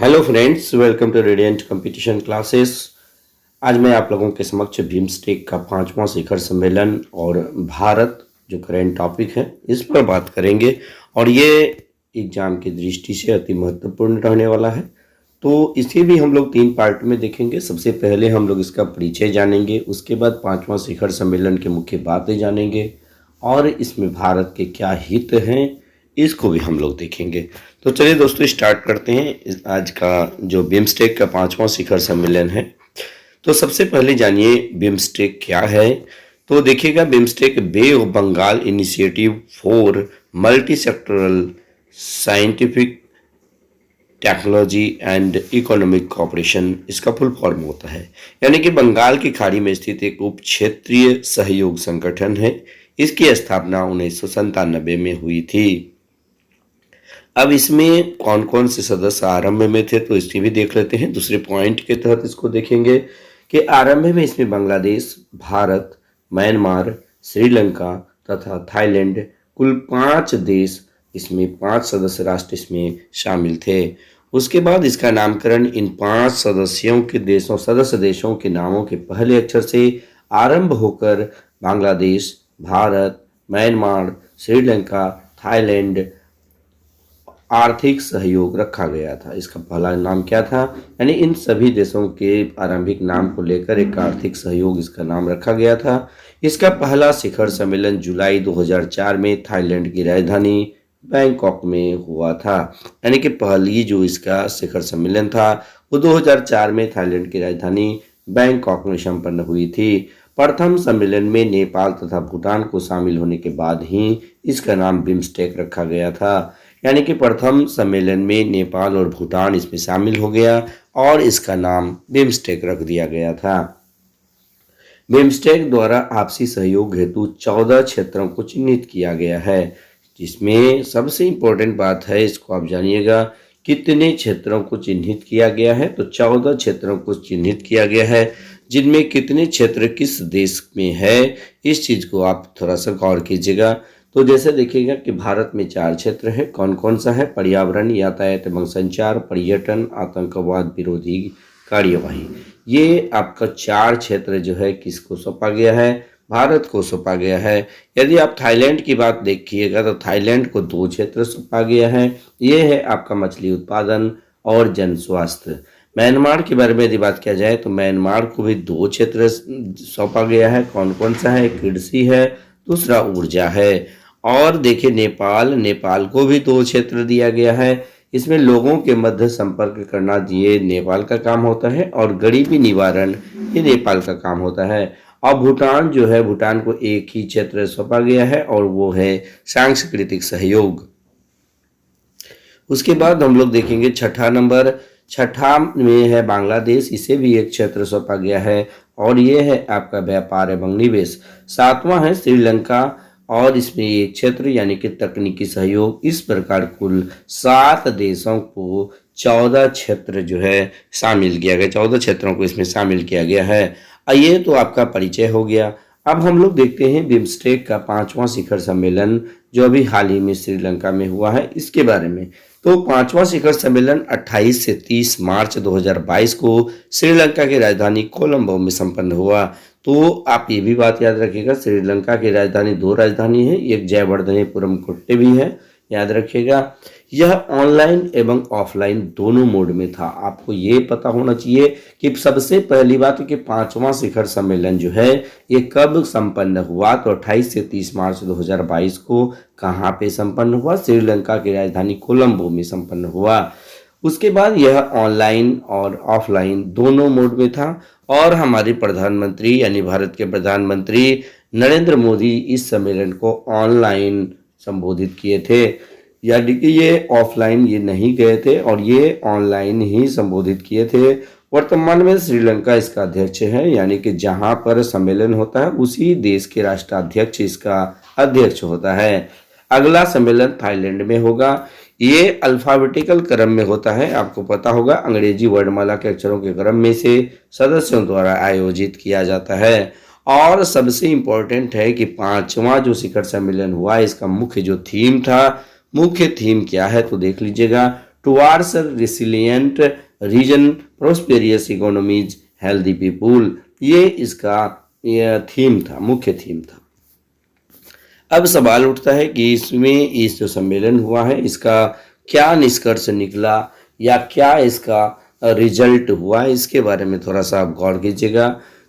Hello friends, welcome to radiant competition classes. आज मैं आप लोगों के समक्ष बिम्स्टेक का 5वां शिखर सम्मेलन और भारत जो करेंट टॉपिक है इस पर बात करेंगे। और ये एग्जाम की दृष्टि से अति महत्वपूर्ण रहने वाला है, तो इसे भी हम लोग 3 पार्ट में देखेंगे। सबसे पहले हम लोग इसका परिचय जानेंगे, उसके बाद 5वां शिखर सम्मेलन की मुख्य बातें जानेंगे और इसमें भारत के क्या हित हैं इसको भी हम लोग देखेंगे। तो चलिए दोस्तों, स्टार्ट करते हैं आज का जो बिम्स्टेक का 5वां शिखर सम्मेलन है। तो सबसे पहले जानिए बिम्स्टेक क्या है। तो देखिएगा, BIMSTEC Bay of Bengal initiative for multi sectoral scientific technology and economic cooperation, इसका फुल फॉर्म होता है। यानी कि बंगाल की खाड़ी में स्थित एक उप क्षेत्रीय सहयोग संगठन है। इसकी स्थापना 1997 में हुई थी। अब इसमें कौन कौन से सदस्य आरंभ में थे तो इसकी भी देख लेते हैं। दूसरे पॉइंट के तहत इसको देखेंगे कि आरंभ में इसमें बांग्लादेश, भारत, म्यांमार, श्रीलंका तथा थाईलैंड, कुल 5 देश, इसमें 5 सदस्य राष्ट्र इसमें शामिल थे। उसके बाद इसका नामकरण इन 5 सदस्य देशों के नामों के पहले अक्षर से आरंभ होकर बांग्लादेश, भारत, म्यांमार, श्रीलंका, थाईलैंड आर्थिक सहयोग रखा गया था। इसका पहला नाम क्या था, यानी इन सभी देशों के आरंभिक नाम को लेकर एक आर्थिक सहयोग इसका नाम रखा गया था। इसका पहला शिखर सम्मेलन जुलाई 2004 में थाईलैंड की राजधानी बैंकॉक में हुआ था। यानी कि पहली जो इसका शिखर सम्मेलन था वो 2004 में थाईलैंड की राजधानी बैंकॉक में संपन्न हुई थी। प्रथम सम्मेलन में नेपाल तथा भूटान को शामिल होने के बाद ही इसका नाम बिम्स्टेक रखा गया था। यानी कि प्रथम सम्मेलन में नेपाल और भूटान इसमें शामिल हो गया और इसका नाम बिम्स्टेक रख दिया गया था। बिम्स्टेक द्वारा आपसी सहयोग हेतु 14 क्षेत्रों को चिन्हित किया गया है, जिसमें सबसे इम्पोर्टेंट बात है, इसको आप जानिएगा, कितने क्षेत्रों को चिन्हित किया गया है। तो 14 क्षेत्रों को चिन्हित किया गया है, जिनमें कितने क्षेत्र किस देश में है इस चीज़ को आप थोड़ा सा गौर कीजिएगा। तो जैसे देखिएगा कि भारत में 4 क्षेत्र है। कौन कौन सा है? पर्यावरण, यातायात एवं संचार, पर्यटन, आतंकवाद विरोधी कार्यवाही। ये आपका 4 क्षेत्र जो है किसको सौंपा गया है? भारत को सौंपा गया है। यदि आप थाईलैंड की बात देखिएगा तो थाईलैंड को 2 क्षेत्र सौंपा गया है। ये है आपका मछली उत्पादन और जन स्वास्थ्य। म्यांमार के बारे में यदि बात किया जाए तो म्यांमार को भी 2 क्षेत्र सौंपा गया है। कौन कौन सा है? कृषि है, दूसरा ऊर्जा है। और देखिए नेपाल को भी 2 क्षेत्र दिया गया है। इसमें लोगों के मध्य संपर्क करना ये नेपाल का काम होता है और गरीबी निवारण ये नेपाल का काम होता है। और भूटान जो है, भूटान को एक ही क्षेत्र सौंपा गया है और वो है सांस्कृतिक सहयोग। उसके बाद हम लोग देखेंगे छठा में है बांग्लादेश। इसे भी एक क्षेत्र सौंपा गया है और ये है आपका व्यापार एवं निवेश। 7वां है श्रीलंका और इसमें एक क्षेत्र यानी कि तकनीकी सहयोग। इस प्रकार कुल 7 देशों को 14 क्षेत्र जो है शामिल किया गया, 14 क्षेत्रों को इसमें शामिल किया गया है। ये तो आपका परिचय हो गया। अब हम लोग देखते हैं बिम्स्टेक का 5वां शिखर सम्मेलन जो अभी हाल ही में श्रीलंका में हुआ है, इसके बारे में। तो 5वां शिखर सम्मेलन 28 से 30 मार्च 2022 को श्रीलंका की राजधानी कोलंबो में संपन्न हुआ। तो आप ये भी बात याद रखिएगा, श्रीलंका की राजधानी 2 राजधानी है, एक जयवर्धनेपुरम कोट्टे भी है, याद रखिएगा। यह ऑनलाइन एवं ऑफलाइन दोनों मोड में था। आपको ये पता होना चाहिए कि सबसे पहली बात कि 5वां शिखर सम्मेलन जो है ये कब संपन्न हुआ। तो 28 से 30 मार्च 2022 को कहाँ पे संपन्न हुआ? श्रीलंका की राजधानी कोलंबो में संपन्न हुआ। उसके बाद यह ऑनलाइन और ऑफलाइन दोनों मोड में था और हमारे प्रधानमंत्री यानी भारत के प्रधानमंत्री नरेंद्र मोदी इस सम्मेलन को ऑनलाइन संबोधित किए थे। यानी कि ये ऑफलाइन ये नहीं गए थे और ये ऑनलाइन ही संबोधित किए थे। वर्तमान में श्रीलंका इसका अध्यक्ष है, यानी कि जहां पर सम्मेलन होता है उसी देश के राष्ट्राध्यक्ष इसका अध्यक्ष होता है। अगला सम्मेलन थाईलैंड में होगा। ये अल्फाबेटिकल क्रम में होता है, आपको पता होगा, अंग्रेजी वर्णमाला के अक्षरों के क्रम में से सदस्यों द्वारा आयोजित किया जाता है। और सबसे इम्पोर्टेंट है कि 5वां जो शिखर सम्मेलन हुआ इसका मुख्य जो थीम था, मुख्य थीम क्या है तो देख लीजिएगा, towards resilient region, prosperous economies, healthy people. ये इसका थीम था, मुख्य थीम था। अब सवाल उठता है कि इसमें इस जो सम्मेलन हुआ है इसका क्या निष्कर्ष निकला या क्या इसका रिजल्ट हुआ, इसके बारे में थोड़ा सा आप गौर कीजिएगा।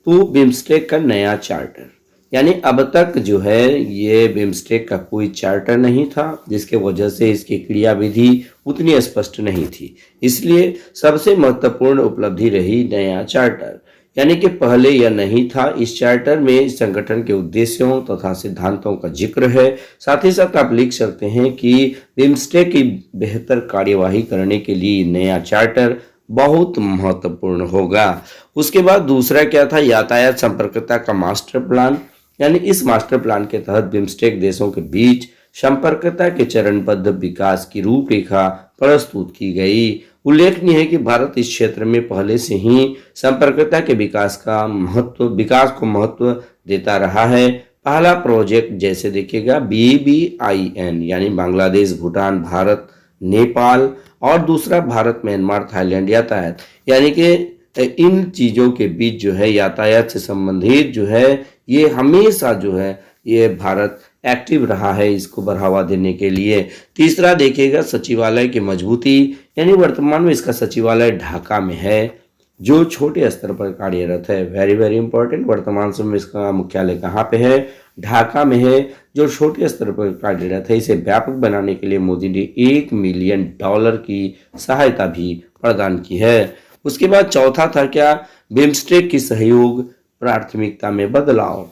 तो बिम्स्टेक का नया चार्टर, यानी अब तक जो है ये बिम्स्टेक का कोई चार्टर नहीं था, जिसके वजह से इसकी क्रियाविधि उतनी स्पष्ट नहीं थी। इसलिए सबसे महत्वपूर्ण उपलब्धि रही नया चार्टर, यानी कि पहले यह नहीं था। इस चार्टर में इस संगठन के उद्देश्यों तथा सिद्धांतों का जिक्र है। साथ ही साथ आप लिख सकते हैं कि बिम्स्टेक की बेहतर कार्यवाही करने के लिए नया चार्टर बहुत महत्वपूर्ण होगा। उसके बाद दूसरा क्या था, यातायात संपर्कता का मास्टर प्लान, यानी इस मास्टर प्लान के तहत बिम्स्टेक देशों के बीच संपर्कता के चरणबद्ध विकास की रूपरेखा प्रस्तुत की गई। उल्लेखनीय है कि भारत इस क्षेत्र में पहले से ही संपर्कता के विकास को महत्व देता रहा है। पहला प्रोजेक्ट जैसे देखिएगा BBIN, यानी बांग्लादेश, भूटान, भारत, नेपाल, और दूसरा भारत, म्यांमार, थाईलैंड यातायात, यानी कि इन चीज़ों के बीच जो है यातायात से संबंधित जो है ये हमेशा जो है ये भारत एक्टिव रहा है इसको बढ़ावा देने के लिए। तीसरा देखिएगा सचिवालय की मजबूती, यानी वर्तमान में इसका सचिवालय ढाका में है जो छोटे स्तर पर कार्यरत है। वेरी वेरी इंपॉर्टेंट, वर्तमान समय में इसका मुख्यालय कहाँ पे है, ढाका में है, जो छोटे स्तर पर कार्यरत है। इसे व्यापक बनाने के लिए मोदी ने $1 मिलियन की सहायता भी प्रदान की है। उसके बाद चौथा था क्या, बिम्स्टेक की सहयोग प्राथमिकता में बदलाव।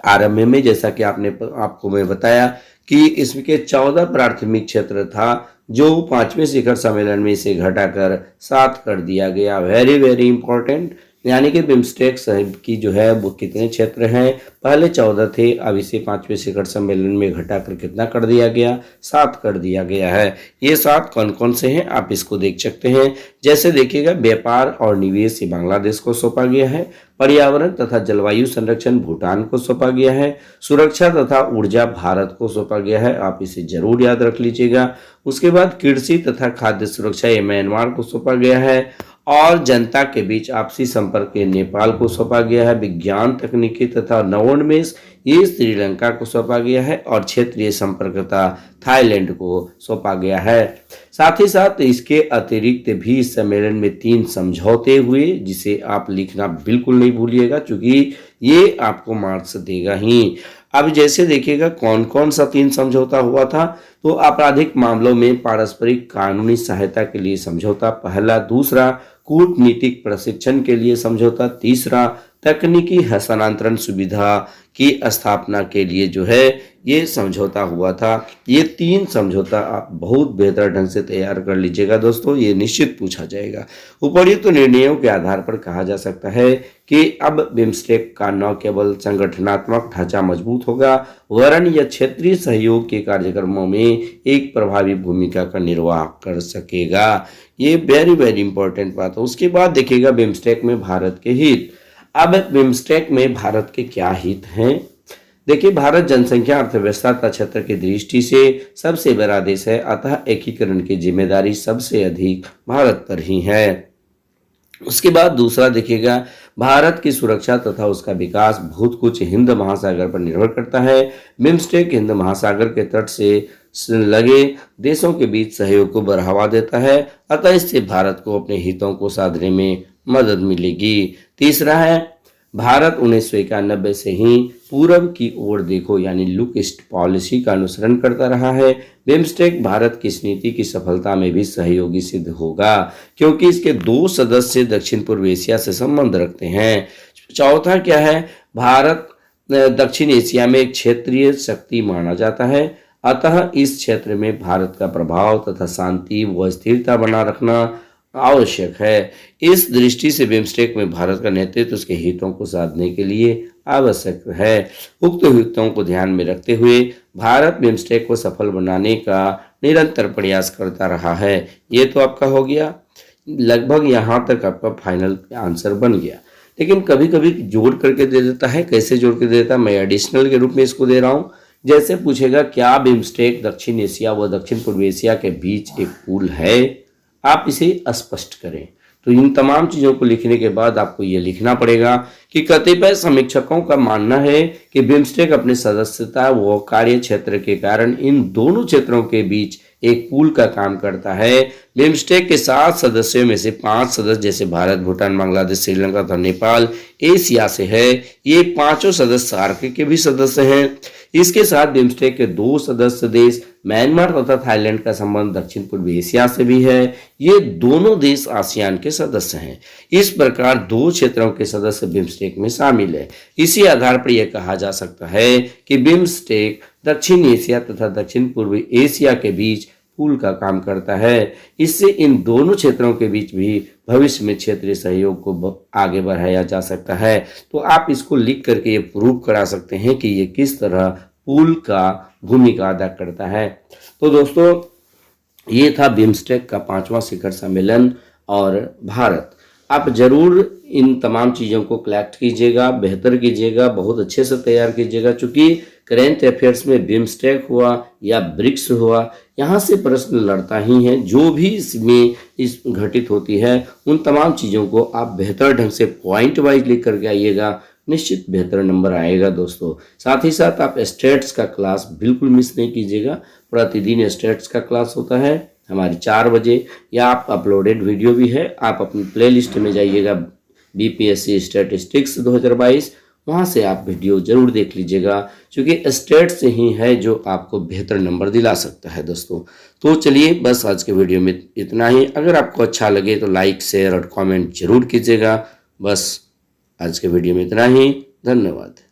आरंभ में जैसा कि आपको मैं बताया कि इसके 14 प्राथमिक क्षेत्र था, जो 5वें शिखर सम्मेलन में इसे घटाकर 7 कर दिया गया। वेरी वेरी इंपॉर्टेंट, यानी कि बिम्स्टेक साहिब की जो है वो कितने क्षेत्र हैं, पहले 14 थे, अब इसे 5वें शिखर सम्मेलन में घटाकर कितना कर दिया गया, 7 कर दिया गया है। ये 7 कौन कौन से हैं आप इसको देख सकते हैं। जैसे देखिएगा, व्यापार और निवेश बांग्लादेश को सौंपा गया है, पर्यावरण तथा जलवायु संरक्षण भूटान को सौंपा गया है, सुरक्षा तथा ऊर्जा भारत को सौंपा गया है, आप इसे जरूर याद रख लीजिएगा। उसके बाद कृषि तथा खाद्य सुरक्षा ये म्यांमार को सौंपा गया है, और जनता के बीच आपसी संपर्क नेपाल को सौंपा गया है। विज्ञान तकनीकी तथा नवोन्मेष ये श्रीलंका को सौंपा गया है, और क्षेत्रीय संपर्कता थाईलैंड को सौंपा गया है। साथ ही साथ इसके अतिरिक्त भी इस सम्मेलन में 3 समझौते हुए, जिसे आप लिखना बिल्कुल नहीं भूलिएगा क्योंकि ये आपको मार्क्स देगा ही। अब जैसे देखिएगा कौन कौन सा 3 समझौता हुआ था, तो आपराधिक मामलों में पारस्परिक कानूनी सहायता के लिए समझौता पहला, दूसरा कूटनीतिक प्रशिक्षण के लिए समझौता, तीसरा तकनीकी हस्तांतरण सुविधा की स्थापना के लिए जो है ये समझौता हुआ था। ये 3 समझौता आप बहुत बेहतर ढंग से तैयार कर लीजिएगा दोस्तों, ये निश्चित पूछा जाएगा। उपर्युक्त निर्णयों के आधार पर कहा जा सकता है कि अब बिम्स्टेक का न केवल संगठनात्मक ढांचा मजबूत होगा, वरन यह क्षेत्रीय सहयोग के कार्यक्रमों में एक प्रभावी भूमिका का निर्वाह कर सकेगा। ये वेरी वेरी इंपॉर्टेंट बात है। उसके बाद देखिएगा बिम्स्टेक में भारत के हित। अब बिम्स्टेक में भारत के क्या हित हैं, देखिए भारत जनसंख्या, अर्थव्यवस्था तथा क्षेत्र की दृष्टि से सबसे बड़ा देश है, अतः एकीकरण की जिम्मेदारी सबसे अधिक भारत पर ही है। उसके बाद दूसरा देखिएगा, भारत की सुरक्षा तथा उसका विकास बहुत कुछ हिंद महासागर पर निर्भर करता है। बिम्स्टेक हिंद महासागर के तट से लगे देशों के बीच सहयोग को बढ़ावा देता है, अतः इससे भारत को अपने हितों को साधने में मदद मिलेगी। तीसरा है, भारत 1991 से ही पूरब की ओर देखो यानी लुक ईस्ट पॉलिसी का अनुसरण करता रहा है। बिम्स्टेक भारत की इस नीति की सफलता में भी सहयोगी सिद्ध होगा, क्योंकि इसके 2 सदस्य दक्षिण पूर्व एशिया से संबंध रखते हैं। चौथा क्या है, भारत दक्षिण एशिया में एक क्षेत्रीय शक्ति माना जाता है, अतः इस क्षेत्र में भारत का प्रभाव तथा शांति व स्थिरता बना रखना आवश्यक है। इस दृष्टि से बिम्स्टेक में भारत का नेतृत्व उसके हितों को साधने के लिए आवश्यक है। उक्त हितों को ध्यान में रखते हुए भारत बिम्स्टेक को सफल बनाने का निरंतर प्रयास करता रहा है। ये तो आपका हो गया, लगभग यहाँ तक आपका फाइनल आंसर बन गया। लेकिन कभी कभी जोड़ करके दे देता है, कैसे जोड़ के दे देता है, मैं एडिशनल के रूप में इसको दे रहा हूँ जैसे पूछेगा क्या बिम्स्टेक दक्षिण एशिया व दक्षिण पूर्व एशिया के बीच एक पुल है, आप इसे स्पष्ट करें। तो इन तमाम चीज़ों को लिखने के बाद आपको ये लिखना पड़ेगा कि कतिपय समीक्षकों का मानना है कि बिम्स्टेक अपने सदस्यता व कार्य क्षेत्र के कारण इन दोनों क्षेत्रों के बीच एक पुल का काम करता है। बिम्स्टेक के 7 सदस्यों में से 5 सदस्य जैसे भारत, भूटान, बांग्लादेश, श्रीलंका तथा नेपाल एशिया से है। ये पांचों सदस्य सार्क के भी सदस्य हैं। इसके साथ बिम्स्टेक के 2 सदस्य देश म्यांमार तथा थाईलैंड का संबंध दक्षिण पूर्व एशिया से भी है। ये दोनों देश आसियान के सदस्य हैं। इस प्रकार 2 क्षेत्रों के सदस्य बिम्स्टेक में शामिल है। इसी आधार पर यह कहा जा सकता है कि बिम्स्टेक दक्षिण एशिया तथा दक्षिण पूर्व एशिया के बीच पुल का काम करता है। इससे इन दोनों क्षेत्रों के बीच भी भविष्य में क्षेत्रीय सहयोग को आगे बढ़ाया जा सकता है। तो आप इसको लिख करके ये प्रूव करा सकते हैं कि ये किस तरह पुल का भूमिका अदा करता है। तो दोस्तों ये था बिम्स्टेक का 5वां शिखर सम्मेलन और भारत। आप जरूर इन तमाम चीज़ों को कलेक्ट कीजिएगा, बेहतर कीजिएगा, बहुत अच्छे से तैयार कीजिएगा, क्योंकि करेंट अफेयर्स में बिम्स्टेक हुआ या ब्रिक्स हुआ, यहाँ से प्रश्न लड़ता ही है। जो भी इसमें इस घटित होती है उन तमाम चीज़ों को आप बेहतर ढंग से पॉइंट वाइज लिख करके आइएगा, निश्चित बेहतर नंबर आएगा दोस्तों। साथ ही साथ आप स्टेट्स का क्लास बिल्कुल मिस नहीं कीजिएगा। प्रतिदिन स्टेट्स का क्लास होता है हमारी 4 बजे, या आप अपलोडेड वीडियो भी है, आप अपनी प्लेलिस्ट में जाइएगा बीपीएससी स्टैटिस्टिक्स 2022, वहाँ से आप वीडियो जरूर देख लीजिएगा, क्योंकि स्टेट से ही है जो आपको बेहतर नंबर दिला सकता है दोस्तों। तो चलिए बस आज के वीडियो में इतना ही। अगर आपको अच्छा लगे तो लाइक, शेयर और कमेंट जरूर कीजिएगा। बस आज के वीडियो में इतना ही। धन्यवाद।